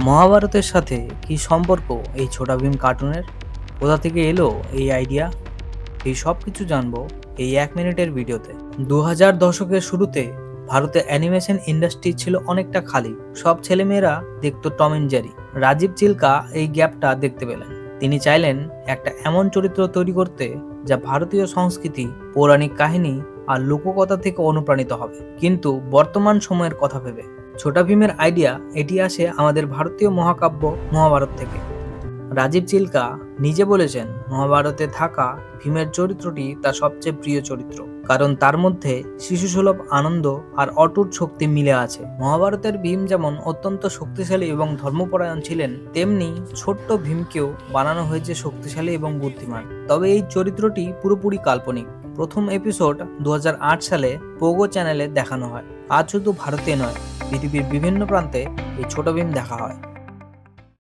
মহাভারতের সাথে কি সম্পর্ক এই ছোটা ভীম কার্টুনের? কোথা থেকে এলো এই আইডিয়া? এই সব কিছু জানবো এই 1 মিনিটের ভিডিওতে। 2000 দশকের শুরুতে ভারতে অ্যানিমেশন ইন্ডাস্ট্রি ছিল অনেকটা খালি। সব ছেলেমেয়েরা দেখতো Tom and Jerry. Rajiv Chilaka এই গ্যাপটা দেখতে পেলেন। তিনি চাইলেন একটা এমন চরিত্র তৈরি করতে যা ভারতীয় সংস্কৃতি, পৌরাণিক কাহিনী আর লোককথা থেকে অনুপ্রাণিত হবে, কিন্তু বর্তমান সময়ের কথা ভেবে। ছোটা ভীমের আইডিয়া এটি আসে আমাদের ভারতীয় মহাকাব্য মহাভারত থেকে। রাজীব চিল্কা নিজে বলেছেন, মহাভারতে থাকা ভীমের চরিত্রটি তার সবচেয়ে প্রিয় চরিত্র, কারণ তার মধ্যে শিশুসুলভ আনন্দ আর অটুট শক্তি মিলে আছে। মহাভারতের ভীম যেমন অত্যন্ত শক্তিশালী এবং ধর্মপরায়ণ ছিলেন, তেমনি ছোট্ট ভীমকেও বানানো হয়েছে শক্তিশালী এবং বুদ্ধিমান। তবে এই চরিত্রটি পুরোপুরি কাল্পনিক। প্রথম এপিসোড 2008 সালে পোগো চ্যানেলে দেখানো হয়। আজ শুধু ভারতে নয়, পৃথিবীর বিভিন্ন প্রান্তে এই ছোট ভীম দেখা হয়।